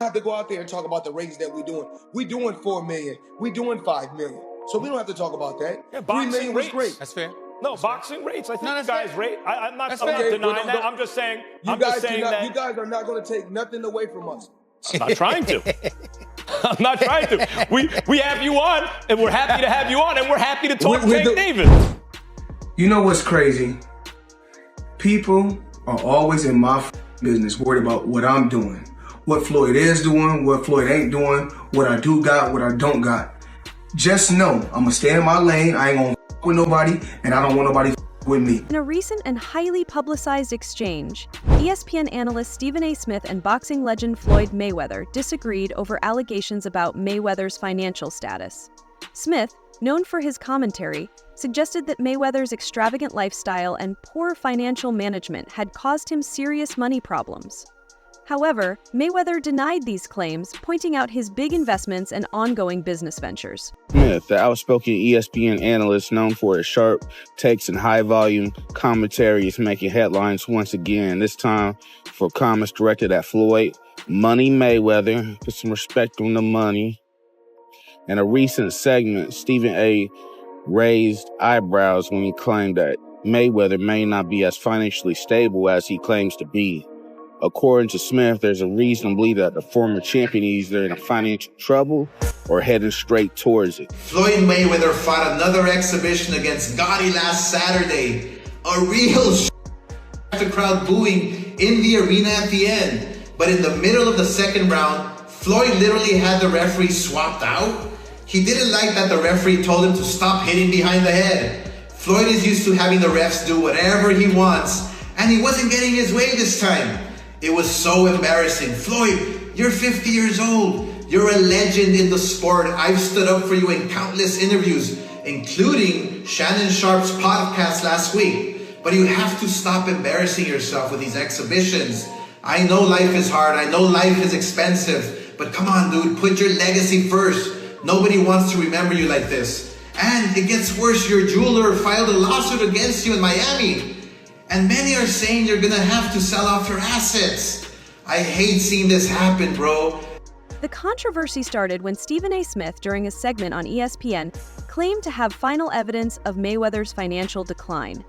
have to go out there and talk about the ratings that we're doing. We're doing 4 million. We're doing 5 million. So we don't have to talk about that. Yeah, 3 million was rates. great. That's fair. No, that's boxing fair. Rates. I think you guys rate. I'm not Okay, denying that. I'm just saying. You guys are not going to take nothing away from us. I'm not trying to. I'm not trying to. We have you on, and we're happy to have you on, and we're happy to talk Tank Davis. You know what's crazy? People are always in my business, worried about what I'm doing, what Floyd is doing, what Floyd ain't doing, what I do got, what I don't got. Just know, I'm gonna stay in my lane. I ain't gonna with nobody, and I don't want nobody with me. In a recent and highly publicized exchange, ESPN analyst Stephen A. Smith and boxing legend Floyd Mayweather disagreed over allegations about Mayweather's financial status. Smith, known for his commentary, suggested that Mayweather's extravagant lifestyle and poor financial management had caused him serious money problems. However, Mayweather denied these claims, pointing out his big investments and ongoing business ventures. Smith, the outspoken ESPN analyst known for his sharp takes and high-volume commentary, is making headlines once again, this time for comments directed at Floyd Money Mayweather. Put some respect on the money. In a recent segment, Stephen A. raised eyebrows when he claimed that Mayweather may not be as financially stable as he claims to be. According to Smith, there's a reason to believe that the former champion is either in financial trouble or heading straight towards it. Floyd Mayweather fought another exhibition against Gotti last Saturday. A real the crowd booing in the arena at the end. But in the middle of the second round, Floyd literally had the referee swapped out. He didn't like that the referee told him to stop hitting behind the head. Floyd is used to having the refs do whatever he wants, and he wasn't getting his way this time. It was so embarrassing. Floyd, you're 50 years old. You're a legend in the sport. I've stood up for you in countless interviews, including Shannon Sharp's podcast last week. But you have to stop embarrassing yourself with these exhibitions. I know life is hard. I know life is expensive. But come on, dude, put your legacy first. Nobody wants to remember you like this. And it gets worse. Your jeweler filed a lawsuit against you in Miami. And many are saying you're gonna have to sell off your assets. I hate seeing this happen, bro. The controversy started when Stephen A. Smith, during a segment on ESPN, claimed to have final evidence of Mayweather's financial decline.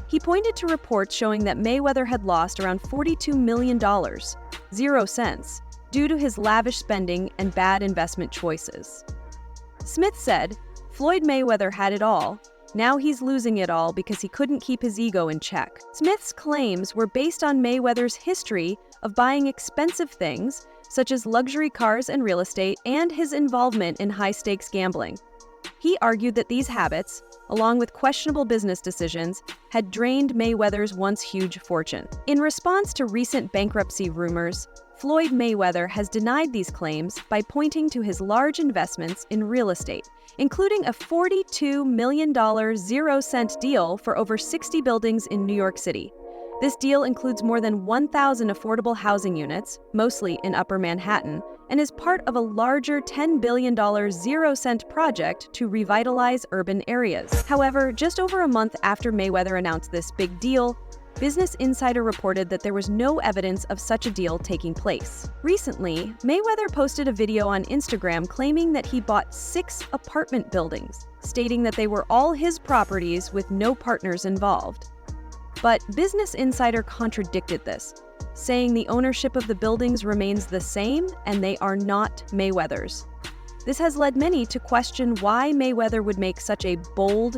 He pointed to reports showing that Mayweather had lost around $42 million, 0 cents, due to his lavish spending and bad investment choices. Smith said, Floyd Mayweather had it all. Now he's losing it all because he couldn't keep his ego in check. Smith's claims were based on Mayweather's history of buying expensive things, such as luxury cars and real estate, and his involvement in high-stakes gambling. He argued that these habits, along with questionable business decisions, had drained Mayweather's once huge fortune. In response to recent bankruptcy rumors, Floyd Mayweather has denied these claims by pointing to his large investments in real estate, including a $42 million 0-cent deal for over 60 buildings in New York City. This deal includes more than 1,000 affordable housing units, mostly in Upper Manhattan, and is part of a larger $10 billion 0-cent project to revitalize urban areas. However, just over a month after Mayweather announced this big deal, Business Insider reported that there was no evidence of such a deal taking place. Recently, Mayweather posted a video on Instagram claiming that he bought 6 apartment buildings, stating that they were all his properties with no partners involved. But Business Insider contradicted this, saying the ownership of the buildings remains the same and they are not Mayweather's. This has led many to question why Mayweather would make such a bold,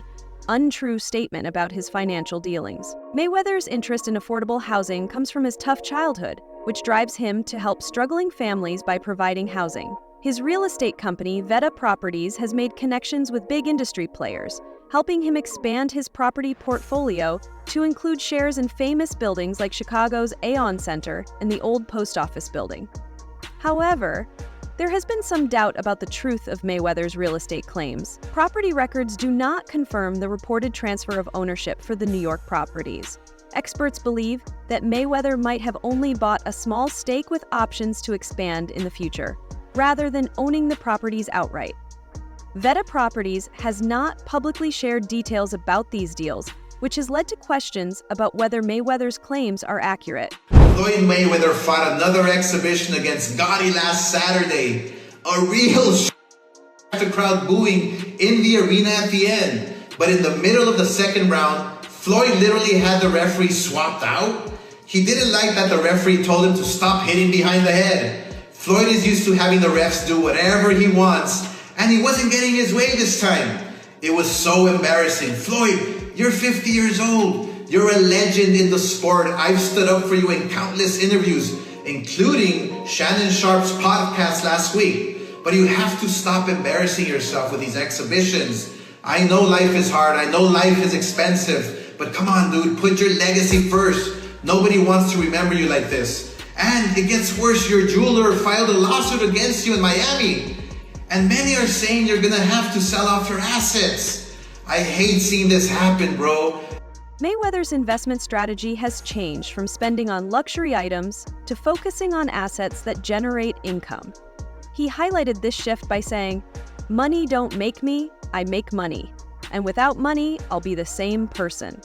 untrue statement about his financial dealings. Mayweather's interest in affordable housing comes from his tough childhood, which drives him to help struggling families by providing housing. His real estate company, Veta Properties, has made connections with big industry players, helping him expand his property portfolio to include shares in famous buildings like Chicago's Aon Center and the old post office building. However, there has been some doubt about the truth of Mayweather's real estate claims. Property records do not confirm the reported transfer of ownership for the New York properties. Experts believe that Mayweather might have only bought a small stake with options to expand in the future, rather than owning the properties outright. Veta Properties has not publicly shared details about these deals, which has led to questions about whether Mayweather's claims are accurate. Floyd Mayweather fought another exhibition against Gotti last Saturday. A real the crowd booing in the arena at the end. But in the middle of the second round, Floyd literally had the referee swapped out. He didn't like that the referee told him to stop hitting behind the head. Floyd is used to having the refs do whatever he wants, and he wasn't getting his way this time. It was so embarrassing. Floyd, you're 50 years old. You're a legend in the sport. I've stood up for you in countless interviews, including Shannon Sharp's podcast last week. But you have to stop embarrassing yourself with these exhibitions. I know life is hard. I know life is expensive. But come on, dude, put your legacy first. Nobody wants to remember you like this. And it gets worse. Your jeweler filed a lawsuit against you in Miami. And many are saying you're gonna have to sell off your assets. I hate seeing this happen, bro. Mayweather's investment strategy has changed from spending on luxury items to focusing on assets that generate income. He highlighted this shift by saying, "Money don't make me, I make money. And without money, I'll be the same person."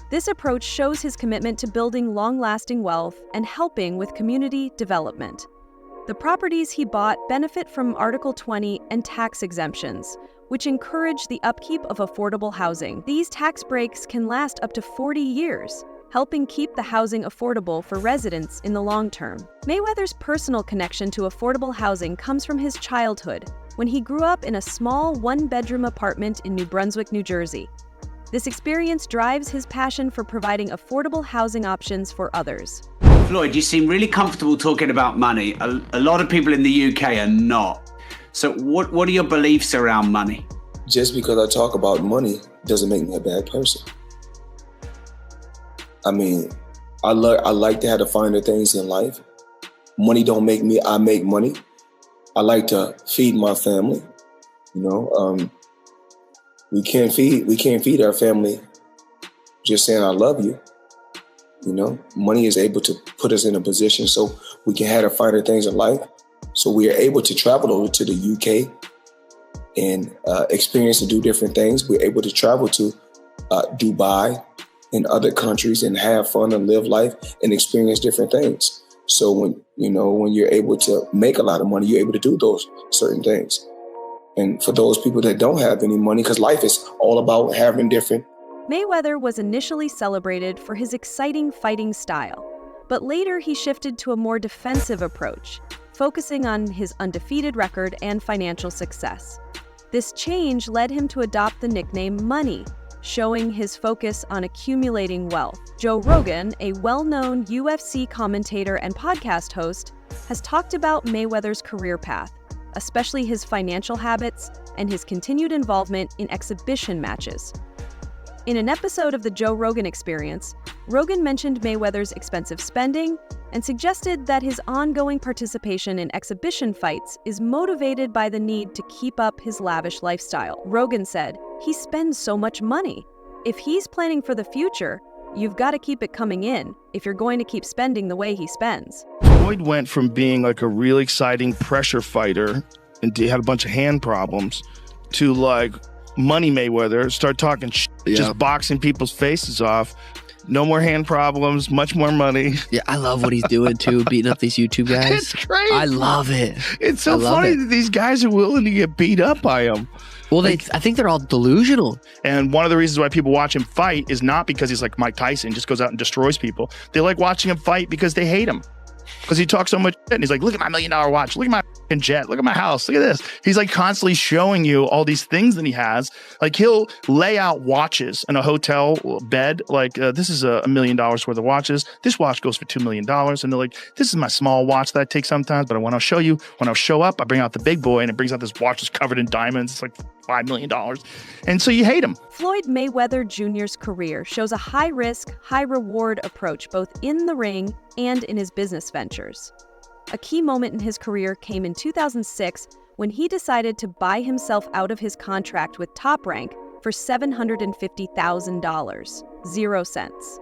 This approach shows his commitment to building long-lasting wealth and helping with community development. The properties he bought benefit from Article 20 and tax exemptions, which encourage the upkeep of affordable housing. These tax breaks can last up to 40 years, helping keep the housing affordable for residents in the long term. Mayweather's personal connection to affordable housing comes from his childhood, when he grew up in a small one-bedroom apartment in New Brunswick, New Jersey. This experience drives his passion for providing affordable housing options for others. Floyd, you seem really comfortable talking about money. A lot of people in the UK are not. So what are your beliefs around money? Just because I talk about money doesn't make me a bad person. I mean, I like to have the finer things in life. Money don't make me, I make money. I like to feed my family. You know, we can't feed our family just saying I love you. You know, money is able to put us in a position so we can have the finer things in life. So we are able to travel over to the UK and experience and do different things. We're able to travel to Dubai and other countries and have fun and live life and experience different things. So when you're able to make a lot of money, you're able to do those certain things. And for those people that don't have any money, because life is all about having different. Mayweather was initially celebrated for his exciting fighting style, but later he shifted to a more defensive approach, focusing on his undefeated record and financial success. This change led him to adopt the nickname Money, showing his focus on accumulating wealth. Joe Rogan, a well-known UFC commentator and podcast host, has talked about Mayweather's career path, especially his financial habits and his continued involvement in exhibition matches. In an episode of the Joe Rogan Experience, Rogan mentioned Mayweather's expensive spending and suggested that his ongoing participation in exhibition fights is motivated by the need to keep up his lavish lifestyle. Rogan said, "He spends so much money. If he's planning for the future, you've got to keep it coming in if you're going to keep spending the way he spends." Floyd went from being like a really exciting pressure fighter and had a bunch of hand problems to like Money Mayweather, start talking just boxing people's faces off. No more hand problems, much more money. Yeah, I love what he's doing too, beating up these YouTube guys. It's great. I love it. It's so funny that these guys are willing to get beat up by him. Well, I think they're all delusional. And one of the reasons why people watch him fight is not because he's like Mike Tyson, just goes out and destroys people. They like watching him fight because they hate him. Because he talks so much shit and he's like, look at my $1 million watch, look at my jet, look at my house, look at this. He's like constantly showing you all these things that he has. Like he'll lay out watches in a hotel bed. Like this is $1 million worth of watches. This watch goes for $2 million. And they're like, this is my small watch that I take sometimes, but when I'll show you, when I'll show up, I bring out the big boy and it brings out this watch that's covered in diamonds. It's like $5 million. And so you hate him. Floyd Mayweather Jr.'s career shows a high-risk, high-reward approach both in the ring and in his business ventures. A key moment in his career came in 2006 when he decided to buy himself out of his contract with Top Rank for $750,000, 0 cents.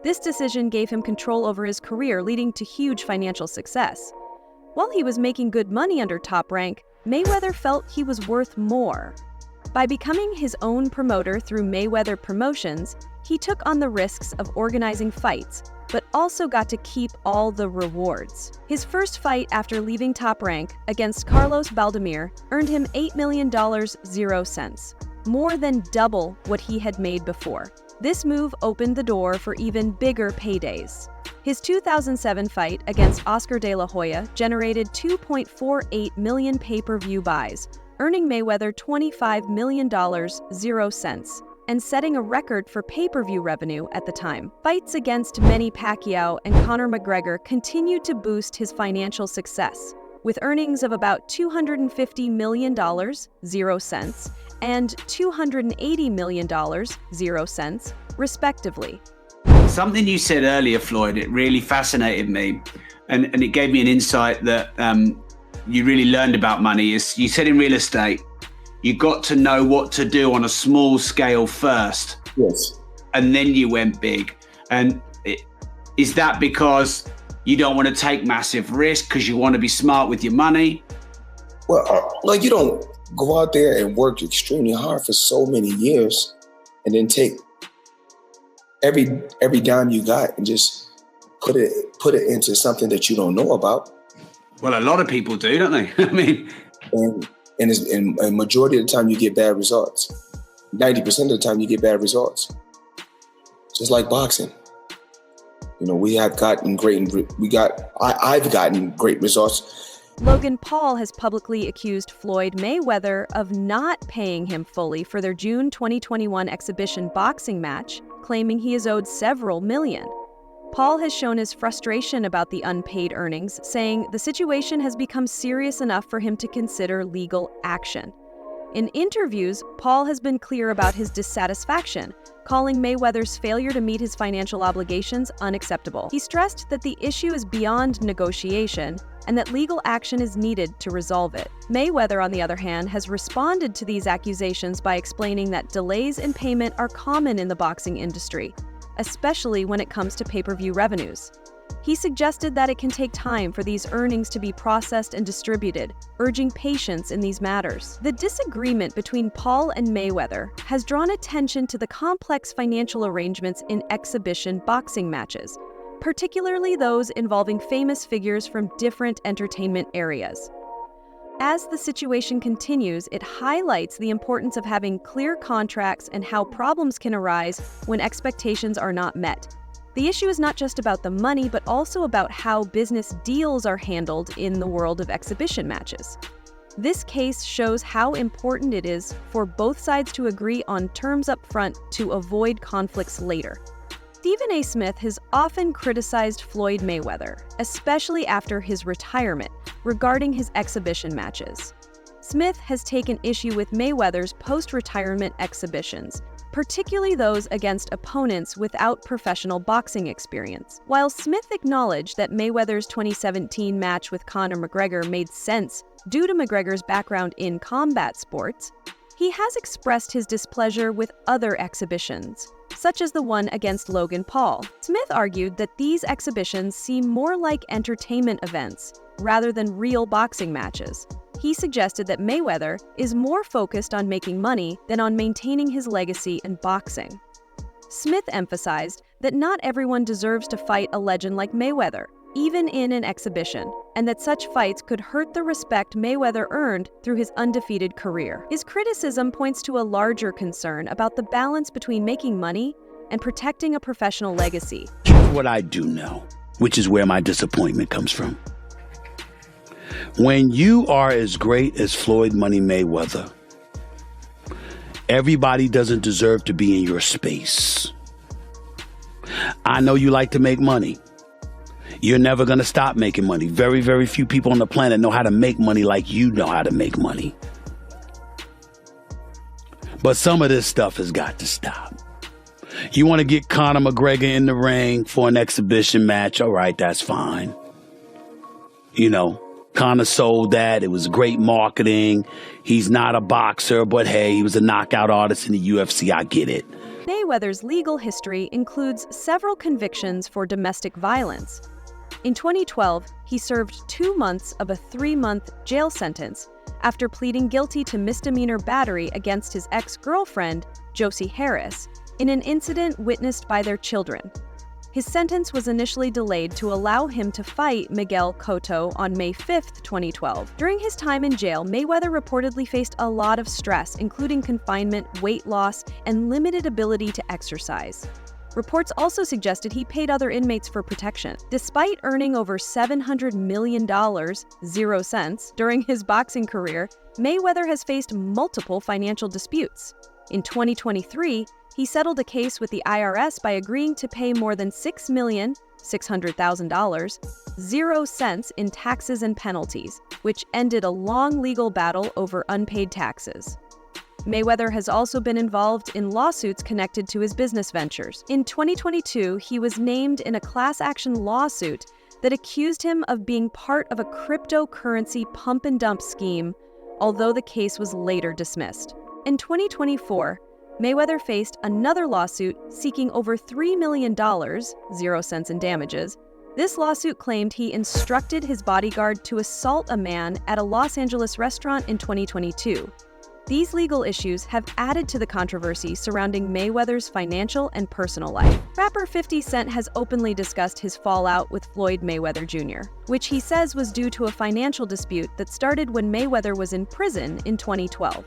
This decision gave him control over his career, leading to huge financial success. While he was making good money under Top Rank, Mayweather felt he was worth more. By becoming his own promoter through Mayweather Promotions, He took on the risks of organizing fights, but also got to keep all the rewards. His first fight after leaving Top Rank against Carlos Baldemir earned him $8 million, 0 cents, more than double what he had made before. This move opened the door for even bigger paydays. His 2007 fight against Oscar De La Hoya generated 2.48 million pay-per-view buys, earning Mayweather $25 million, 0 cents, and setting a record for pay-per-view revenue at the time. Fights against Manny Pacquiao and Conor McGregor continued to boost his financial success, with earnings of about $250 million, 0 cents, and $280 million, 0 cents, respectively. Something you said earlier, Floyd, it really fascinated me, and it gave me an insight that you really learned about money. Is you said in real estate, you got to know what to do on a small scale first. Yes. And then you went big. And is that because you don't want to take massive risk because you want to be smart with your money? Well, like, you don't go out there and work extremely hard for so many years and then take every dime you got and just put it into something that you don't know about. Well, a lot of people do, don't they? I mean, and a majority of the time you get bad results. 90% of the time you get bad results. Just like boxing. You know, I've gotten great results. Logan Paul has publicly accused Floyd Mayweather of not paying him fully for their June 2021 exhibition boxing match, claiming he is owed several million. Paul has shown his frustration about the unpaid earnings, saying the situation has become serious enough for him to consider legal action. In interviews, Paul has been clear about his dissatisfaction, calling Mayweather's failure to meet his financial obligations unacceptable. He stressed that the issue is beyond negotiation and that legal action is needed to resolve it. Mayweather, on the other hand, has responded to these accusations by explaining that delays in payment are common in the boxing industry, especially when it comes to pay-per-view revenues. He suggested that it can take time for these earnings to be processed and distributed, urging patience in these matters. The disagreement between Paul and Mayweather has drawn attention to the complex financial arrangements in exhibition boxing matches, particularly those involving famous figures from different entertainment areas. As the situation continues, it highlights the importance of having clear contracts and how problems can arise when expectations are not met. The issue is not just about the money, but also about how business deals are handled in the world of exhibition matches. This case shows how important it is for both sides to agree on terms up front to avoid conflicts later. Stephen A. Smith has often criticized Floyd Mayweather, especially after his retirement, regarding his exhibition matches. Smith has taken issue with Mayweather's post-retirement exhibitions, particularly those against opponents without professional boxing experience. While Smith acknowledged that Mayweather's 2017 match with Conor McGregor made sense due to McGregor's background in combat sports, he has expressed his displeasure with other exhibitions, such as the one against Logan Paul. Smith argued that these exhibitions seem more like entertainment events rather than real boxing matches. He suggested that Mayweather is more focused on making money than on maintaining his legacy in boxing. Smith emphasized that not everyone deserves to fight a legend like Mayweather, even in an exhibition, and that such fights could hurt the respect Mayweather earned through his undefeated career. His criticism points to a larger concern about the balance between making money and protecting a professional legacy. What I do know, which is where my disappointment comes from. When you are as great as Floyd Money Mayweather, everybody doesn't deserve to be in your space. I know you like to make money. You're never going to stop making money. Very, very few people on the planet know how to make money like you know how to make money. But some of this stuff has got to stop. You want to get Conor McGregor in the ring for an exhibition match? All right, that's fine. You know, Conor sold that. It was great marketing. He's not a boxer, but hey, he was a knockout artist in the UFC. I get it. Mayweather's legal history includes several convictions for domestic violence. In 2012, he served 2 months of a 3-month jail sentence after pleading guilty to misdemeanor battery against his ex-girlfriend, Josie Harris, in an incident witnessed by their children. His sentence was initially delayed to allow him to fight Miguel Cotto on May 5, 2012. During his time in jail, Mayweather reportedly faced a lot of stress, including confinement, weight loss, and limited ability to exercise. Reports also suggested he paid other inmates for protection. Despite earning over $700 million, 0 cents, during his boxing career, Mayweather has faced multiple financial disputes. In 2023, he settled a case with the IRS by agreeing to pay more than $6,600,000, 0 cents in taxes and penalties, which ended a long legal battle over unpaid taxes. Mayweather has also been involved in lawsuits connected to his business ventures. In 2022, he was named in a class action lawsuit that accused him of being part of a cryptocurrency pump and dump scheme, although the case was later dismissed. In 2024, Mayweather faced another lawsuit seeking over $3 million, 0 cents in damages. This lawsuit claimed he instructed his bodyguard to assault a man at a Los Angeles restaurant in 2022. These legal issues have added to the controversy surrounding Mayweather's financial and personal life. Rapper 50 Cent has openly discussed his fallout with Floyd Mayweather Jr., which he says was due to a financial dispute that started when Mayweather was in prison in 2012.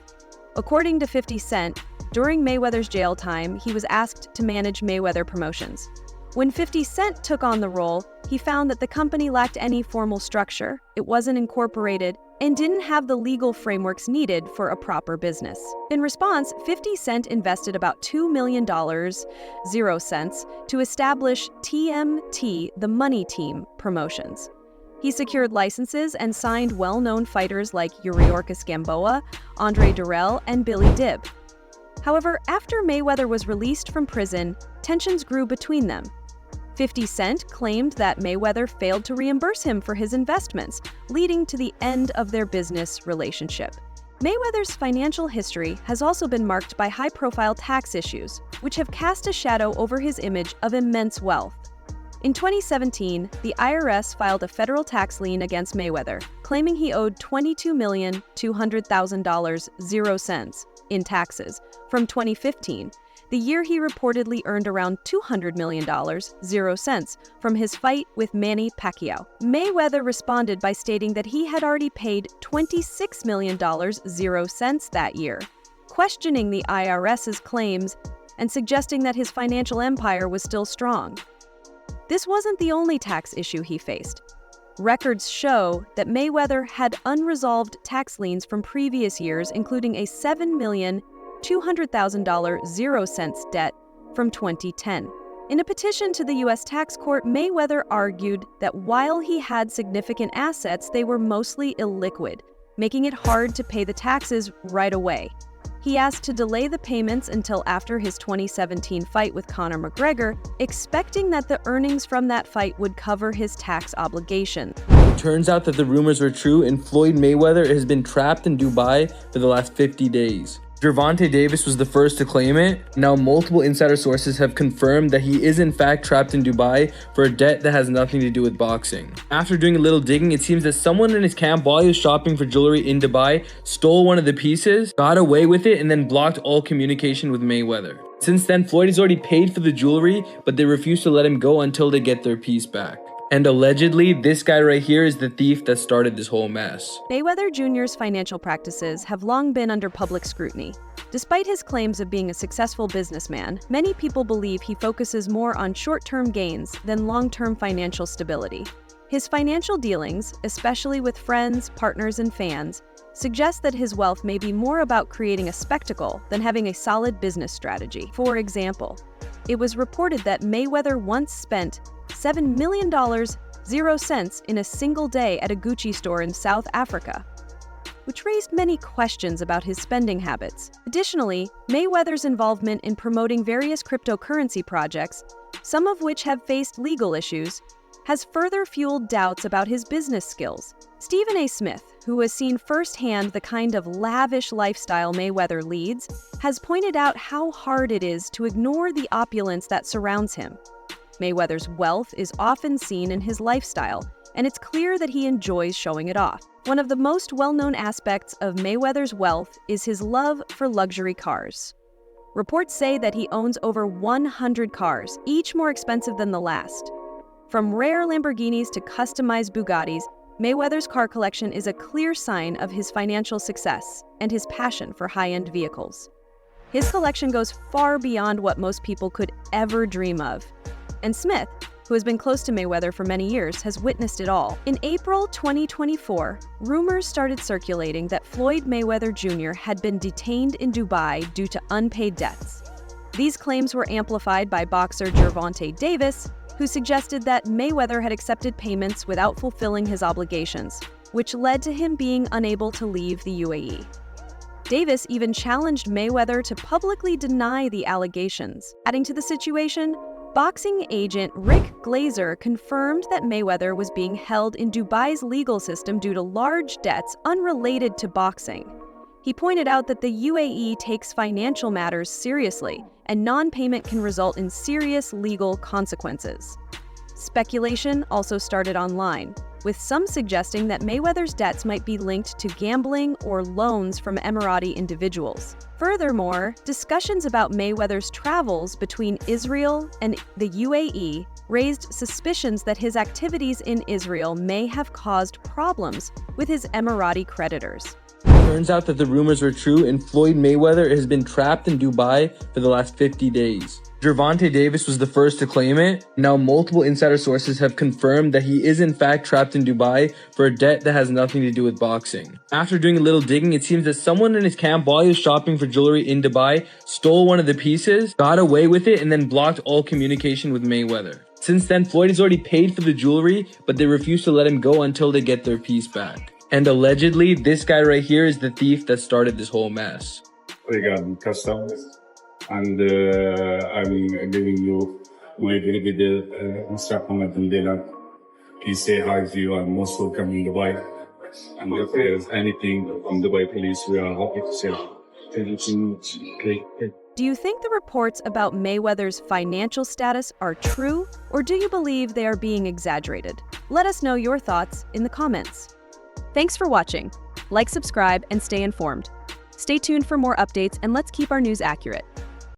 According to 50 Cent, during Mayweather's jail time, he was asked to manage Mayweather Promotions. When 50 Cent took on the role, he found that the company lacked any formal structure, it wasn't incorporated, and didn't have the legal frameworks needed for a proper business. In response, 50 Cent invested about $2 million, 0 cents, to establish TMT, the Money Team Promotions. He secured licenses and signed well-known fighters like Yuriorkis Gamboa, Andre Durrell, and Billy Dibb. However, after Mayweather was released from prison, tensions grew between them. 50 Cent claimed that Mayweather failed to reimburse him for his investments, leading to the end of their business relationship. Mayweather's financial history has also been marked by high-profile tax issues, which have cast a shadow over his image of immense wealth. In 2017, the IRS filed a federal tax lien against Mayweather, claiming he owed $22,200,000, 0 cents, in taxes from 2015, the year he reportedly earned around $200 million, 0 cents, from his fight with Manny Pacquiao. Mayweather responded by stating that he had already paid $26 million, 0 cents that year, questioning the IRS's claims and suggesting that his financial empire was still strong. This wasn't the only tax issue he faced. Records show that Mayweather had unresolved tax liens from previous years, including a $7,200,000, 0 cents debt from 2010. In a petition to the U.S. tax court, Mayweather argued that while he had significant assets, they were mostly illiquid, making it hard to pay the taxes right away. He asked to delay the payments until after his 2017 fight with Conor McGregor, expecting that the earnings from that fight would cover his tax obligation. It turns out that the rumors were true, and Floyd Mayweather has been trapped in Dubai for the last 50 days. Gervonta Davis was the first to claim it. Now multiple insider sources have confirmed that he is in fact trapped in Dubai for a debt that has nothing to do with boxing. After doing a little digging, it seems that someone in his camp, while he was shopping for jewelry in Dubai, stole one of the pieces, got away with it, and then blocked all communication with Mayweather. Since then, Floyd has already paid for the jewelry, but they refuse to let him go until they get their piece back. And allegedly, this guy right here is the thief that started this whole mess. Mayweather Jr.'s financial practices have long been under public scrutiny. Despite his claims of being a successful businessman, many people believe he focuses more on short-term gains than long-term financial stability. His financial dealings, especially with friends, partners, and fans, suggest that his wealth may be more about creating a spectacle than having a solid business strategy. For example, it was reported that Mayweather once spent $7 million, 0 cents, in a single day at a Gucci store in South Africa, which raised many questions about his spending habits. Additionally, Mayweather's involvement in promoting various cryptocurrency projects, some of which have faced legal issues, has further fueled doubts about his business skills. Stephen A. Smith, who has seen firsthand the kind of lavish lifestyle Mayweather leads, has pointed out how hard it is to ignore the opulence that surrounds him. Mayweather's wealth is often seen in his lifestyle, and it's clear that he enjoys showing it off. One of the most well-known aspects of Mayweather's wealth is his love for luxury cars. Reports say that he owns over 100 cars, each more expensive than the last. From rare Lamborghinis to customized Bugattis, Mayweather's car collection is a clear sign of his financial success and his passion for high-end vehicles. His collection goes far beyond what most people could ever dream of. And Smith, who has been close to Mayweather for many years, has witnessed it all. In April 2024, rumors started circulating that Floyd Mayweather Jr. had been detained in Dubai due to unpaid debts. These claims were amplified by boxer Gervonta Davis, who suggested that Mayweather had accepted payments without fulfilling his obligations, which led to him being unable to leave the UAE. Davis even challenged Mayweather to publicly deny the allegations. Adding to the situation, boxing agent Rick Glazer confirmed that Mayweather was being held in Dubai's legal system due to large debts unrelated to boxing. He pointed out that the UAE takes financial matters seriously, and non-payment can result in serious legal consequences. Speculation also started online, with some suggesting that Mayweather's debts might be linked to gambling or loans from Emirati individuals. Furthermore, discussions about Mayweather's travels between Israel and the UAE raised suspicions that his activities in Israel may have caused problems with his Emirati creditors. Turns out that the rumors were true and Floyd Mayweather has been trapped in Dubai for the last 50 days. Gervonta Davis was the first to claim it. Now multiple insider sources have confirmed that he is in fact trapped in Dubai for a debt that has nothing to do with boxing. After doing a little digging, it seems that someone in his camp while he was shopping for jewelry in Dubai stole one of the pieces, got away with it, and then blocked all communication with Mayweather. Since then, Floyd has already paid for the jewelry, but they refuse to let him go until they get their piece back. And allegedly, this guy right here is the thief that started this whole mess. Regarding customs, and I'm giving you my very good Instagram and dinner. Please say hi to you. I'm most welcome in Dubai. And if there's anything from Dubai police, we are happy to say. Do you think the reports about Mayweather's financial status are true, or do you believe they are being exaggerated? Let us know your thoughts in the comments. Thanks for watching. Like, subscribe, and stay informed. Stay tuned for more updates, and let's keep our news accurate.